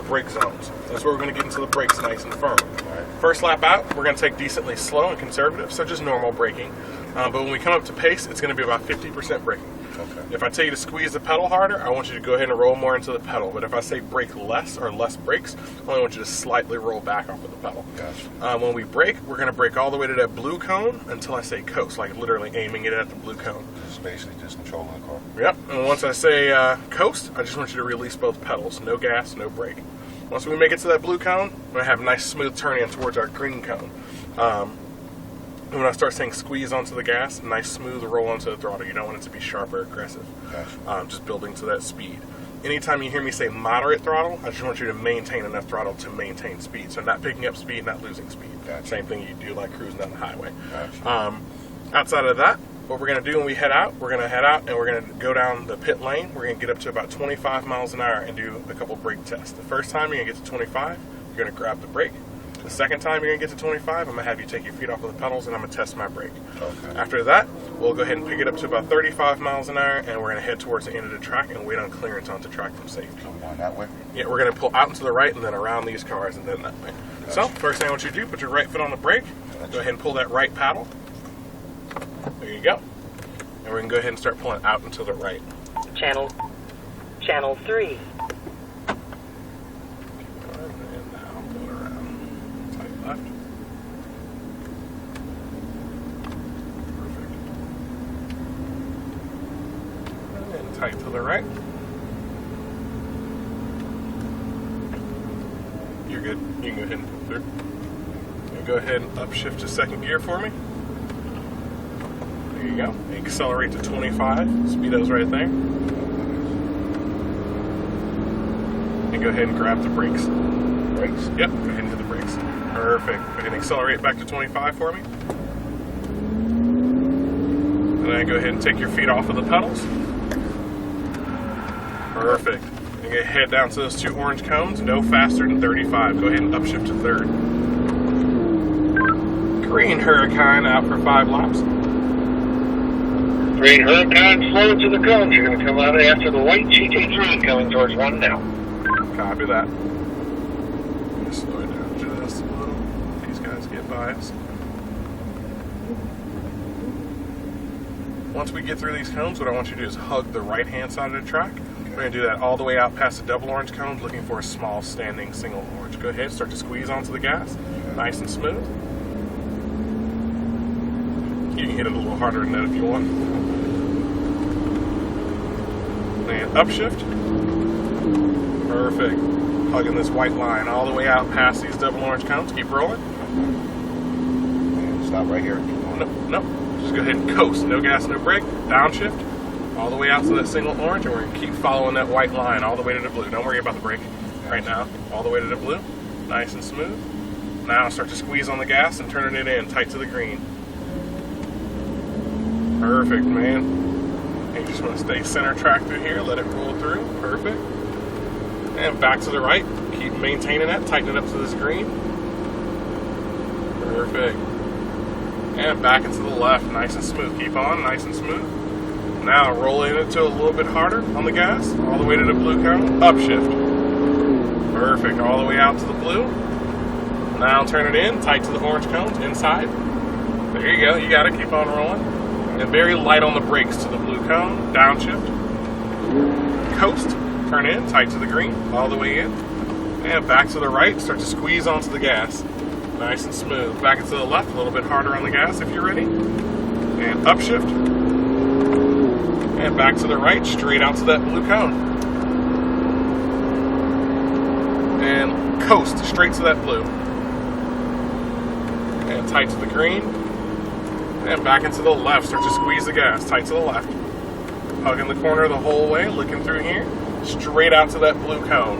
brake zones. That's where we're going to get into the brakes nice and firm. First lap out, we're going to take decently slow and conservative, so just normal braking. But when we come up to pace, it's going to be about 50% braking. Okay. If I tell you to squeeze the pedal harder, I want you to go ahead and roll more into the pedal. But if I say brake less or less brakes, I only want you to slightly roll back off of the pedal. Gotcha. When we brake, we're going to brake all the way to that blue cone until I say coast, like literally aiming it at the blue cone. It's basically just controlling the car. Yep. And once I say coast, I just want you to release both pedals. No gas, no brake. Once we make it to that blue cone, we're going to have a nice smooth turn in towards our green cone. And when I start saying squeeze onto the gas, nice smooth roll onto the throttle. You don't want it to be sharp or aggressive. Gotcha. Just building to that speed. Anytime you hear me say moderate throttle, I just want you to maintain enough throttle to maintain speed. So not picking up speed, not losing speed. Gotcha. Same thing you do like cruising down the highway. Gotcha. Outside of that, what we're going to do when we head out, we're going to head out and we're going to go down the pit lane. We're going to get up to about 25 miles an hour and do a couple brake tests. The first time you're going to get to 25, you're going to grab the brake. The second time you're going to get to 25, I'm going to have you take your feet off of the pedals and I'm going to test my brake. Okay. After that, we'll go ahead and pick it up to about 35 miles an hour and we're going to head towards the end of the track and wait on clearance onto track from safety. So we're going that way? Yeah, we're going to pull out and to the right and then around these cars and then that way. Gotcha. So, first thing I want you to do, put your right foot on the brake. Gotcha. Go ahead and pull that right paddle. There you go. And we're going to go ahead and start pulling out and to the right. Channel 3. And now go around. Tight left. Perfect. And tight to the right. You're good. You can go ahead and pull through. And go ahead and upshift to second gear for me. There you go. Accelerate to 25. Speedo's right there. And go ahead and grab the brakes. Brakes? Yep, go ahead and hit the brakes. Perfect. Go ahead and accelerate back to 25 for me. And then go ahead and take your feet off of the pedals. Perfect. And go head down to those two orange cones, no faster than 35. Go ahead and upshift to third. Green Hurricane out for 5 laps. Green Hurricane, slow to the cones. You're going to come out after the white GT3 coming towards 1 now. Copy that. Just slow it down just a little. These guys get by us. Once we get through these cones, what I want you to do is hug the right-hand side of the track. We're going to do that all the way out past the double orange cones, looking for a small standing single orange. Go ahead, start to squeeze onto the gas. Nice and smooth. You can hit it a little harder than that if you want. And upshift. Perfect. Hugging this white line all the way out past these double orange cones. Keep rolling. And stop right here. Nope. Just go ahead and coast. No gas, no brake. Downshift. All the way out to that single orange, and we're going to keep following that white line all the way to the blue. Don't worry about the brake right now. All the way to the blue. Nice and smooth. Now start to squeeze on the gas and turning it in tight to the green. Perfect, man. And you just want to stay center track through here. Let it roll through. Perfect. And back to the right. Keep maintaining that. Tighten it up to this green. Perfect. And back into the left. Nice and smooth. Keep on. Nice and smooth. Now roll into a little bit harder on the gas. All the way to the blue cone. Upshift. Perfect. All the way out to the blue. Now turn it in. Tight to the orange cones. Inside. There you go. You got it. Keep on rolling. And very light on the brakes to the blue cone. Downshift. Coast. Turn in. Tight to the green. All the way in. And back to the right. Start to squeeze onto the gas. Nice and smooth. Back into the left. A little bit harder on the gas if you're ready. And upshift. And back to the right. Straight out to that blue cone. And coast. Straight to that blue. And tight to the green. And back into the left. Start to squeeze the gas. Tight to the left. Hugging the corner the whole way. Looking through here. Straight out to that blue cone.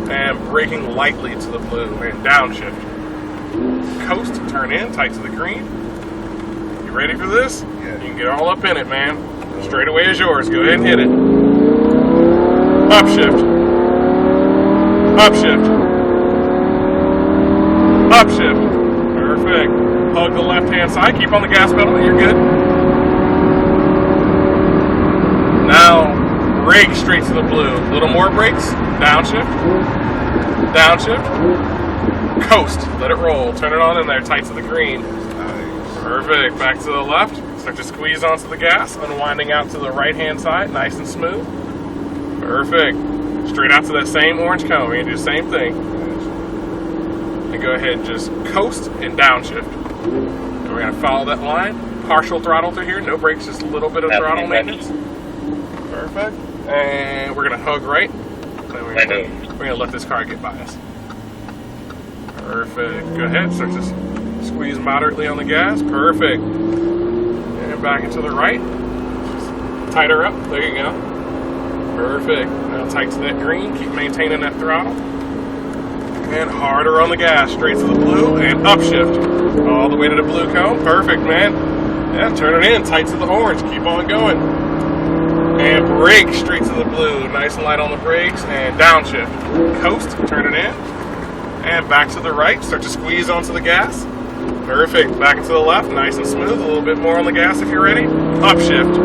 And braking lightly to the blue. And downshift. Coast. Turn in. Tight to the green. You ready for this? Yeah. You can get all up in it, man. Straightaway is yours. Go ahead and hit it. Upshift. Upshift. Upshift. Perfect. Hug the left-hand side. Keep on the gas pedal. You're good. Now, brake straight to the blue. A little more brakes. Downshift. Downshift. Coast. Let it roll. Turn it on in there. Tight to the green. Perfect. Back to the left. Start to squeeze onto the gas. Unwinding out to the right-hand side. Nice and smooth. Perfect. Straight out to that same orange cone. We're going to do the same thing. And go ahead and just coast and downshift. And we're going to follow that line. Partial throttle through here. No brakes, just a little bit of throttle maintenance. Perfect. And we're going to hug right. And we're going to let this car get by us. Perfect. Go ahead. Start to squeeze moderately on the gas. Perfect. And back into the right. Just tighter up. There you go. Perfect. Now tight to that green. Keep maintaining that throttle. And harder on the gas. Straight to the blue and upshift. All the way to the blue cone. Perfect, man. Yeah, turn it in. Tight to the orange. Keep on going. And brake straight to the blue. Nice and light on the brakes. And downshift. Coast. Turn it in. And back to the right. Start to squeeze onto the gas. Perfect. Back into the left. Nice and smooth. A little bit more on the gas if you're ready. Upshift.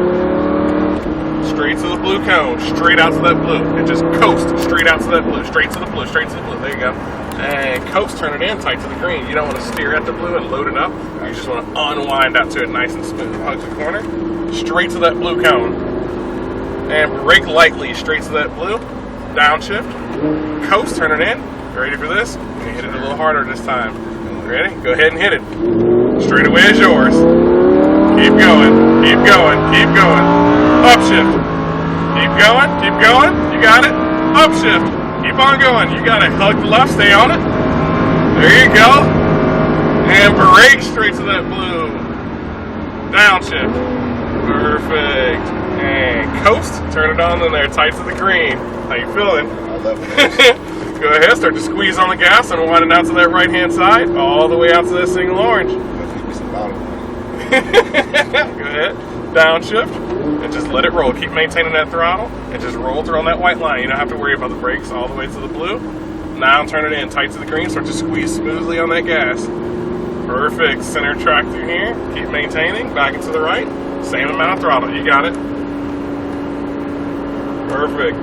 Straight to the blue cone. Straight out to that blue. And just coast. Straight out to that blue. Straight to the blue. Straight to the blue. There you go. And coast. Turn it in. Tight to the green. You don't want to steer at the blue and load it up. You just want to unwind out to it nice and smooth. Hug the corner. Straight to that blue cone. And brake lightly. Straight to that blue. Downshift. Coast. Turn it in. Ready for this? You hit it a little harder this time. Ready? Go ahead and hit it. Straight away is yours. Keep going. Keep going. Keep going. Upshift. Keep going. Keep going. You got it. Upshift. Keep on going. You got it. Hug the left. Stay on it. There you go. And brake straight to that blue. Downshift. Perfect. And coast. Turn it on in there. Tight to the green. How you feeling? I love it. Go ahead, start to squeeze on the gas and wind it out to that right-hand side, all the way out to that single orange. Go ahead, downshift, and just let it roll. Keep maintaining that throttle, and just roll through on that white line. You don't have to worry about the brakes all the way to the blue. Now turn it in, tight to the green, start to squeeze smoothly on that gas. Perfect, center track through here, keep maintaining, back into the right, same amount of throttle, you got it. Perfect.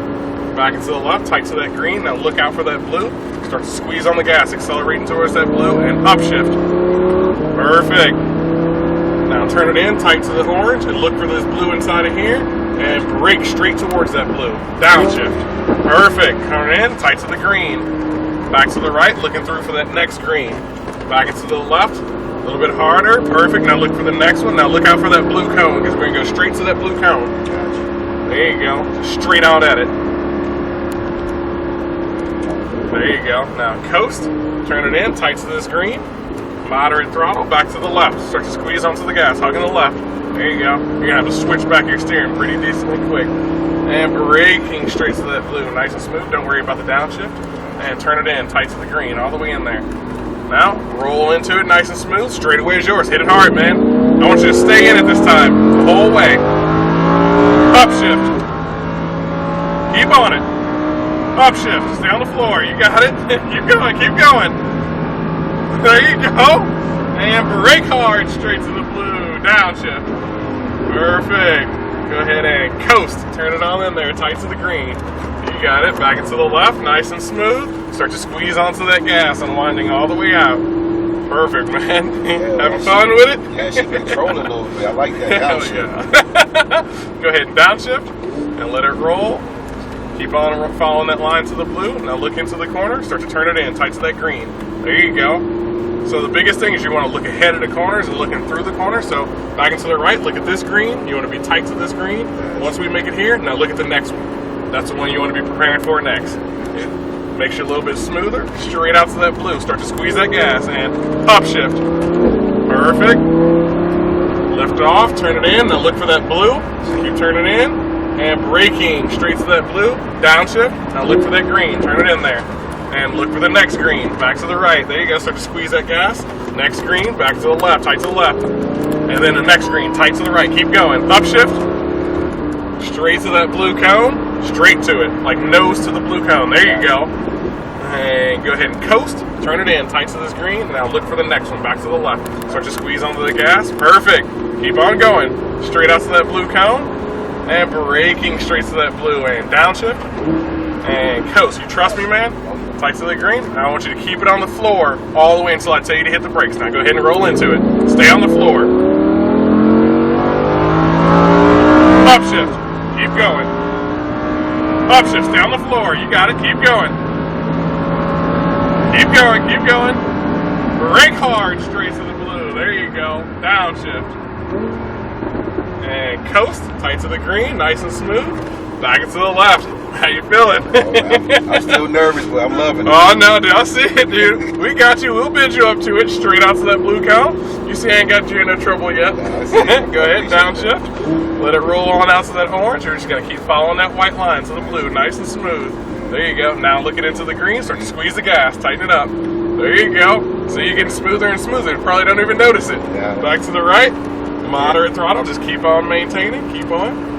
Back into the left, tight to that green. Now look out for that blue. Start to squeeze on the gas, accelerating towards that blue, and upshift. Perfect. Now turn it in, tight to the orange, and look for this blue inside of here, and brake straight towards that blue. Downshift. Perfect. Turn it in, tight to the green. Back to the right, looking through for that next green. Back into the left, a little bit harder. Perfect. Now look for the next one. Now look out for that blue cone, because we're going to go straight to that blue cone. There you go. Straight out at it. There you go. Now coast, turn it in, tight to this green, moderate throttle, back to the left. Start to squeeze onto the gas, hugging the left. There you go. You're gonna have to switch back your steering pretty decently quick. And braking straight to that blue, nice and smooth. Don't worry about the downshift. And turn it in, tight to the green, all the way in there. Now roll into it, nice and smooth. Straight away is yours. Hit it hard, man. I want you to stay in it this time, the whole way. Upshift. Keep on it. Upshift, stay on the floor, you got it. Keep going, keep going. There you go. And brake hard straight to the blue. Downshift. Perfect. Go ahead and coast. Turn it on in there, tight to the green. You got it. Back into the left, nice and smooth. Start to squeeze onto that gas, unwinding all the way out. Perfect, man. Yeah, having fun with it? Yeah, she's been trolling a little bit. I like that downshift. Yeah. Go ahead and downshift and let it roll. Keep on following that line to the blue. Now look into the corner. Start to turn it in, tight to that green. There you go. So the biggest thing is you want to look ahead of the corners and looking through the corner. So back into the right, look at this green. You want to be tight to this green. Once we make it here, now look at the next one. That's the one you want to be preparing for next. It makes you a little bit smoother. Straight out to that blue. Start to squeeze that gas and upshift. Perfect. Lift off, turn it in. Now look for that blue. Keep turning in. And braking straight to that blue, downshift. Now look for that green, turn it in there. And look for the next green, back to the right. There you go, start to squeeze that gas. Next green, back to the left, tight to the left. And then the next green, tight to the right. Keep going, upshift. Straight to that blue cone, straight to it, like nose to the blue cone. There you go. And go ahead and coast, turn it in, tight to this green. Now look for the next one, back to the left. Start to squeeze onto the gas, perfect. Keep on going, straight out to that blue cone. and braking straight to that blue and downshift and coast. You trust me, man? Tight to the green. I want you to keep it on the floor all the way until I tell you to hit the brakes. Now go ahead and roll into it. Stay on the floor. Upshift. Keep going. Upshift. Stay on the floor. You got it. Keep going. Keep going. Keep going. Brake hard straight to the blue. There you go. Downshift. And coast. Tight to the green. Nice and smooth. Back into the left. How you feeling? I'm still nervous, but I'm loving it. Oh no, dude, I see it, dude. We got you. We'll bid you up to it, straight out to that blue cone. You see, I ain't got you in no trouble yet. I see it. Go ahead, downshift. Let it roll on out to that orange. You're just gonna keep following that white line to the blue, nice and smooth. There you go. Now look it into the green. Start to squeeze the gas. Tighten it up. There you go. So you're getting smoother and smoother. You probably don't even notice it. Yeah. Back to the right. Moderate throttle. Just keep on maintaining. Keep on.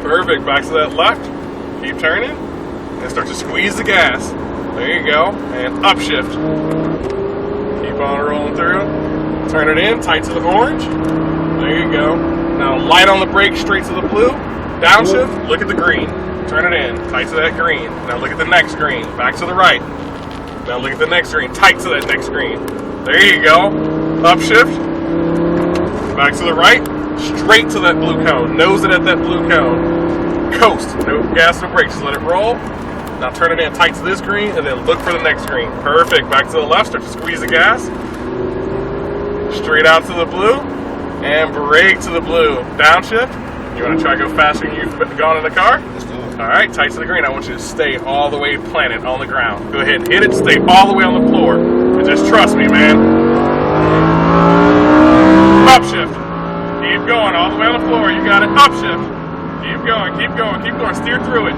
Perfect. Back to that left. Keep turning. And start to squeeze the gas. There you go. And upshift. Keep on rolling through. Turn it in. Tight to the orange. There you go. Now light on the brake straight to the blue. Downshift. Look at the green. Turn it in. Tight to that green. Now look at the next green. Back to the right. Now look at the next green. Tight to that next green. There you go. Upshift. Back to the right. Straight to that blue cone. Nose it at that blue cone. Coast. No gas, no brakes. Just let it roll. Now turn it in tight to this green and then look for the next green. Perfect. Back to the left. Start to squeeze the gas. Straight out to the blue. And brake to the blue. Downshift. You want to try to go faster than you've gone in the car? Let's do it. All right. Tight to the green. I want you to stay all the way planted on the ground. Go ahead and hit it. Stay all the way on the floor. And just trust me, man. Upshift. Keep going all the way on the floor. You got it. Upshift. Keep going, keep going, keep going. Steer through it.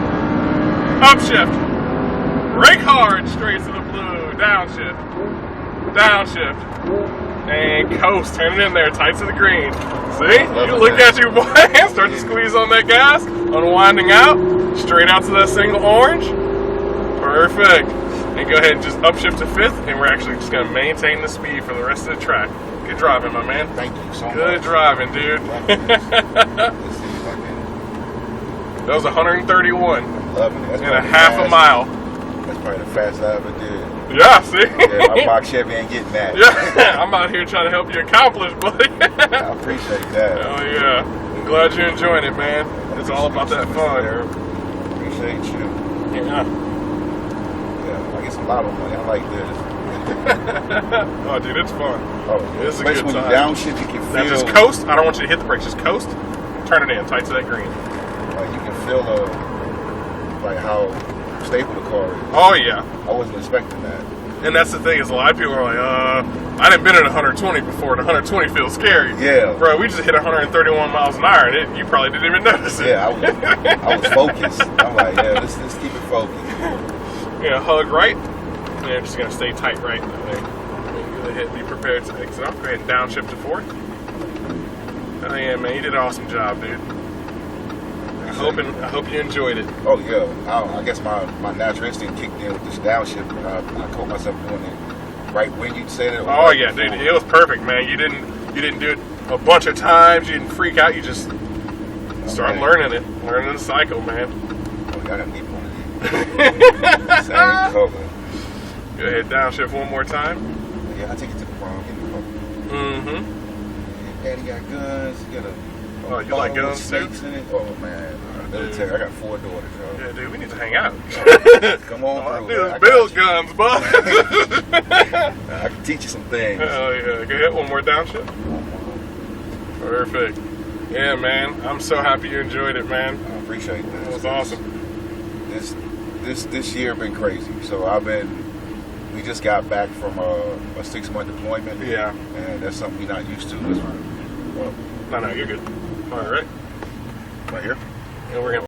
Upshift. Brake hard straight to the blue. Downshift. Downshift. And coast. Turn it in there. Tight to the green. See? You look at you, boy. Start to squeeze on that gas. Unwinding out. Straight out to that single orange. Perfect. And go ahead and just upshift to fifth. And we're actually just going to maintain the speed for the rest of the track. Good driving, my man. Thank you so much. Good driving, dude. Let's see if I can. That was 131 Loving it. That's and a probably half a fast. mile. That's probably the fastest I ever did. Yeah, see? Yeah, my box Chevy ain't getting that. Yeah, I'm out here trying to help you accomplish, buddy. I appreciate that. Oh, yeah. I'm glad you're enjoying it, man. It's all about that fun. Appreciate you. Yeah. Yeah, I get some lotto money. I like this. Oh, dude, it's fun. Oh, It's a especially good when you time. downshift, you can feel. Now just coast. I don't want you to hit the brakes. Just coast. Turn it in. Tight to that green. Like you can feel like how stable the car is. Oh, yeah. I wasn't expecting that. And that's the thing is a lot of people are like, I didn't been at 120 before, and 120 feels scary. Yeah. Bro, we just hit 131 miles an hour, and you probably didn't even notice it. Yeah, I was focused. I'm like, yeah, let's keep it focused. Yeah, hug right. And you're just going to stay tight right. Go ahead, be prepared to exit off. Go ahead and downshift to fourth. Oh, yeah, man, you did an awesome job, dude. I hope you enjoyed it. Oh, yeah. I guess my natural instinct kicked in with this downshift, and I caught myself doing it right when you said it. Oh, yeah, dude. It was perfect, man. You didn't do it a bunch of times. You didn't freak out. You just start learning the cycle, man. Oh, I gotta need one of these. Same color. Go ahead, downshift one more time. Yeah, I take it to the prom. Mm-hmm. Daddy got guns. You got a Oh, you like guns too? snakes in it. Oh man, military. I got 4 daughters, yo. Yeah, dude, we need to hang out. Come on through. Dude, I build got guns, bud. you. I can teach you some things. Oh yeah, go ahead, one more downshift. Perfect. Yeah, man, I'm so happy you enjoyed it, man. I appreciate that. That was awesome. This year been crazy. So we just got back from a 6-month deployment. Yeah. And that's something we're not used to. No, you're good. All right. Right here. And we're gonna